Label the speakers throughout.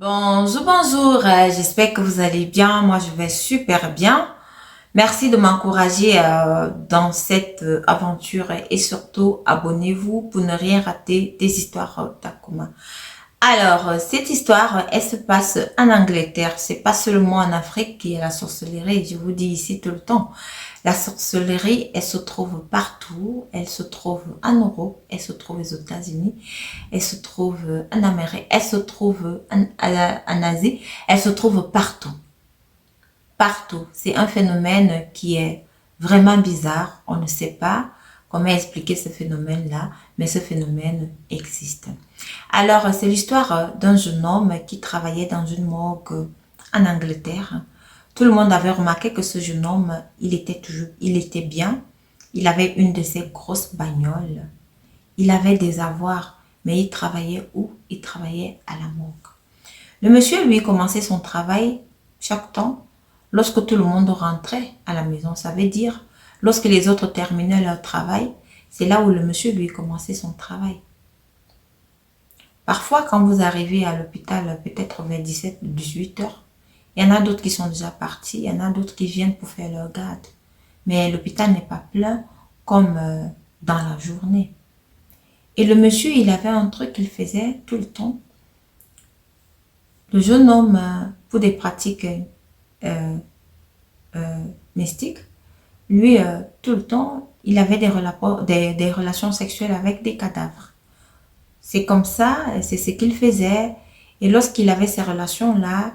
Speaker 1: Bonjour, bonjour, j'espère que vous allez bien. Moi, je vais super bien. Merci de m'encourager dans cette aventure et surtout abonnez-vous pour ne rien rater des histoires d'Akuma. Alors, cette histoire, elle se passe en Angleterre. C'est pas seulement en Afrique qu'il y a la sorcellerie. Je vous dis ici tout le temps. La sorcellerie, elle se trouve partout. Elle se trouve en Europe, elle se trouve aux États-Unis, elle se trouve en Amérique, elle se trouve en Asie, elle se trouve partout. Partout. C'est un phénomène qui est vraiment bizarre. On ne sait pas comment expliquer ce phénomène-là, mais ce phénomène existe. Alors, c'est l'histoire d'un jeune homme qui travaillait dans une morgue en Angleterre. Tout le monde avait remarqué que ce jeune homme, il était bien. Il avait une de ses grosses bagnoles. Il avait des avoirs, mais il travaillait où? Il travaillait à la morgue. Le monsieur, lui, commençait son travail chaque temps lorsque tout le monde rentrait à la maison. Ça veut dire, lorsque les autres terminaient leur travail, c'est là où le monsieur, lui, commençait son travail. Parfois, quand vous arrivez à l'hôpital, peut-être vers 17 ou 18 heures, il y en a d'autres qui sont déjà partis, il y en a d'autres qui viennent pour faire leur garde. Mais l'hôpital n'est pas plein comme dans la journée. Et le monsieur, il avait un truc qu'il faisait tout le temps. Le jeune homme, pour des pratiques mystiques, lui, tout le temps, il avait des relations sexuelles avec des cadavres. C'est comme ça, c'est ce qu'il faisait. Et lorsqu'il avait ces relations-là,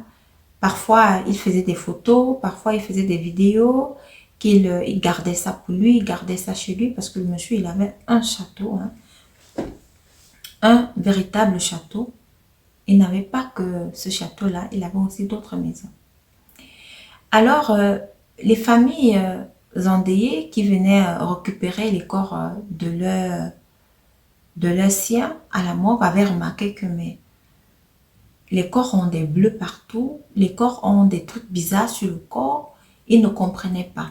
Speaker 1: parfois il faisait des photos, parfois il faisait des vidéos, il gardait ça pour lui, il gardait ça chez lui, parce que le monsieur, il avait un château, hein, un véritable château. Il n'avait pas que ce château-là, il avait aussi d'autres maisons. Alors, les familles endeuillées qui venaient récupérer les corps de leurs siens à la mort avaient remarqué que les corps ont des bleus partout, les corps ont des trucs bizarres sur le corps, ils ne comprenaient pas.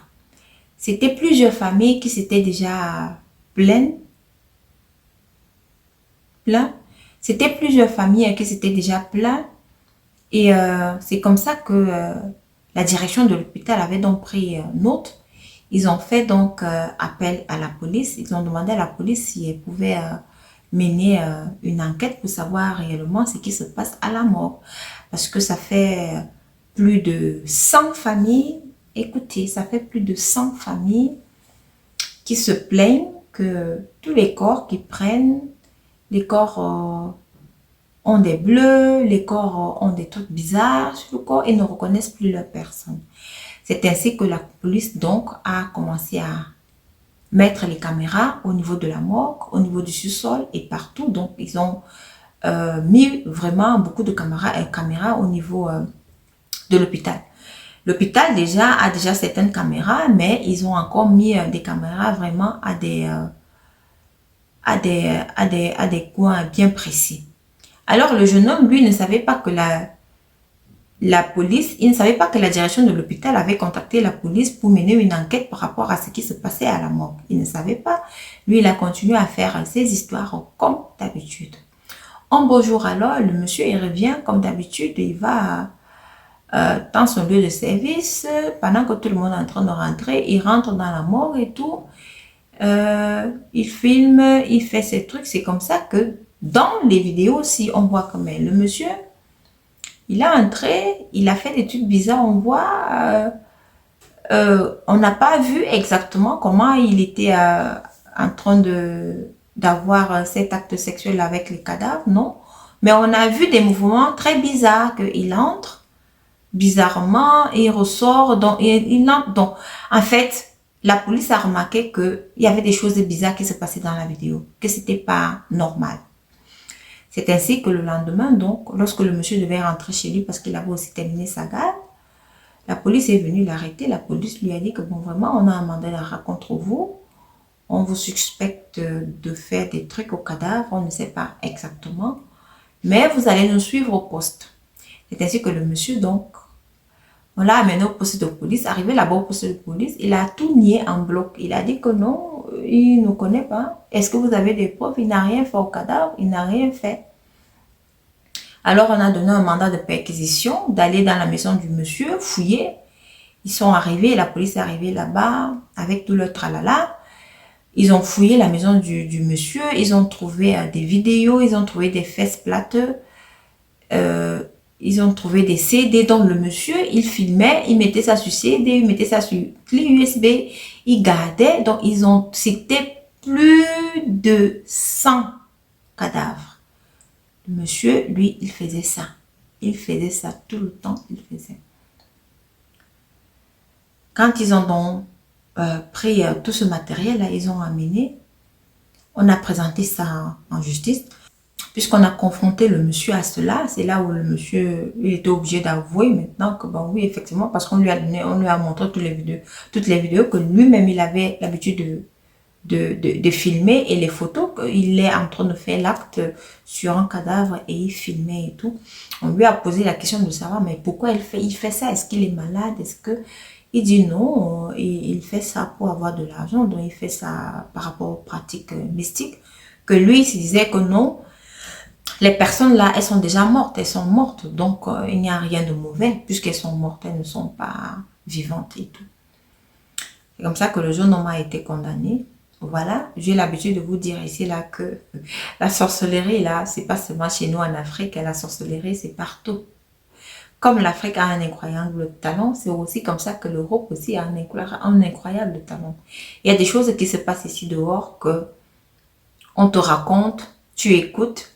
Speaker 1: C'était plusieurs familles qui s'étaient déjà pleines. C'était plusieurs familles qui s'étaient déjà pleines. Et c'est comme ça que la direction de l'hôpital avait donc pris note. Ils ont fait donc appel à la police. Ils ont demandé à la police si elle pouvait mener une enquête pour savoir réellement ce qui se passe à la mort. Parce que ça fait plus de 100 familles. Écoutez, ça fait plus de 100 familles qui se plaignent que tous les corps qu'ils prennent, les corps ont des bleus, les corps ont des trucs bizarres sur le corps et ne reconnaissent plus leur personne. C'est ainsi que la police donc a commencé à mettre les caméras au niveau de la morgue, au niveau du sous-sol et partout. Donc ils ont mis vraiment beaucoup de caméras au niveau de l'hôpital. L'hôpital déjà a déjà certaines caméras, mais ils ont encore mis des caméras vraiment à des coins bien précis. Alors le jeune homme, lui, ne savait pas que la police, il ne savait pas que la direction de l'hôpital avait contacté la police pour mener une enquête par rapport à ce qui se passait à la morgue. Il ne savait pas. Lui, il a continué à faire ses histoires comme d'habitude. Un beau jour alors, le monsieur, il revient comme d'habitude, il va dans son lieu de service, pendant que tout le monde est en train de rentrer, il rentre dans la morgue et tout. Il filme, il fait ses trucs. C'est comme ça que dans les vidéos aussi, on voit que le monsieur, il a entré, il a fait des trucs bizarres. On voit, on n'a pas vu exactement comment il était en train d'avoir cet acte sexuel avec les cadavres, non. Mais on a vu des mouvements très bizarres, qu'il entre bizarrement et il ressort. Donc, il entre. Donc, en fait, la police a remarqué qu'il y avait des choses bizarres qui se passaient dans la vidéo, que c'était pas normal. C'est ainsi que le lendemain, donc, lorsque le monsieur devait rentrer chez lui parce qu'il avait aussi terminé sa garde, la police est venue l'arrêter. La police lui a dit que bon, vraiment, on a un mandat d'arrêt contre vous. On vous suspecte de faire des trucs au cadavre, on ne sait pas exactement. Mais vous allez nous suivre au poste. C'est ainsi que le monsieur, donc, on l'a amené au poste de police. Arrivé là-bas au poste de police, il a tout nié en bloc. Il a dit que non, il ne connaît pas. Est-ce que vous avez des preuves? Il n'a rien fait au cadavre, il n'a rien fait. Alors, on a donné un mandat de perquisition d'aller dans la maison du monsieur, fouiller. Ils sont arrivés, la police est arrivée là-bas avec tout leur tralala. Ils ont fouillé la maison du monsieur, ils ont trouvé des vidéos, ils ont trouvé des fesses plates, ils ont trouvé des CD dont le monsieur, il filmait, il mettait ça sur CD, il mettait ça sur clé USB, il gardait. Donc, c'était plus de 100 cadavres. Le monsieur, lui, il faisait ça. Il faisait ça tout le temps, il faisait. Quand ils ont donc pris tout ce matériel-là, ils ont amené, on a présenté ça en justice. Puisqu'on a confronté le monsieur à cela, c'est là où le monsieur, il était obligé d'avouer maintenant que bon oui, effectivement, parce qu'on lui a donné, on lui a montré toutes les vidéos que lui-même il avait l'habitude de filmer et les photos qu'il est en train de faire l'acte sur un cadavre et il filmait et tout. On lui a posé la question de savoir mais pourquoi il fait ça, est-ce qu'il est malade, est-ce que il dit non, il fait ça pour avoir de l'argent, donc il fait ça par rapport aux pratiques mystiques, que lui il se disait que non. Les personnes là, elles sont déjà mortes, elles sont mortes, donc il n'y a rien de mauvais, puisqu'elles sont mortes, elles ne sont pas vivantes et tout. C'est comme ça que le jeune homme a été condamné. Voilà, j'ai l'habitude de vous dire ici là que la sorcellerie là, c'est pas seulement chez nous en Afrique, la sorcellerie c'est partout. Comme l'Afrique a un incroyable talent, c'est aussi comme ça que l'Europe aussi a un incroyable talent. Il y a des choses qui se passent ici dehors que on te raconte, tu écoutes.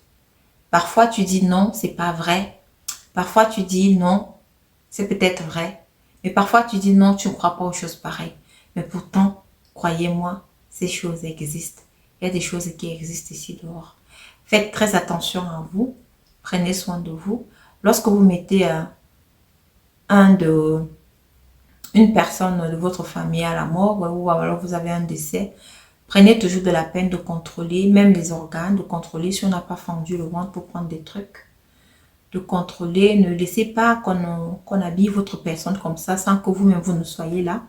Speaker 1: Parfois, tu dis non, c'est pas vrai. Parfois, tu dis non, c'est peut-être vrai. Mais parfois, tu dis non, tu ne crois pas aux choses pareilles. Mais pourtant, croyez-moi, ces choses existent. Il y a des choses qui existent ici dehors. Faites très attention à vous. Prenez soin de vous. Lorsque vous mettez une personne de votre famille à la mort ou alors vous avez un décès, prenez toujours de la peine de contrôler, même les organes, de contrôler si on n'a pas fendu le ventre pour prendre des trucs. De contrôler, ne laissez pas qu'on habille votre personne comme ça sans que vous-même vous ne soyez là.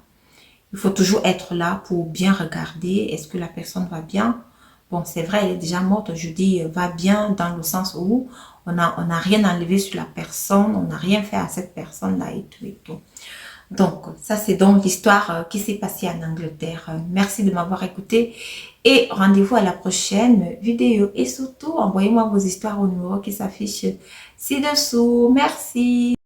Speaker 1: Il faut toujours être là pour bien regarder, est-ce que la personne va bien? Bon, c'est vrai, elle est déjà morte, je dis va bien dans le sens où on n'a rien enlevé sur la personne, on n'a rien fait à cette personne-là et tout et tout. Donc, ça c'est donc l'histoire qui s'est passée en Angleterre. Merci de m'avoir écouté et rendez-vous à la prochaine vidéo. Et surtout, envoyez-moi vos histoires au numéro qui s'affiche ci-dessous. Merci.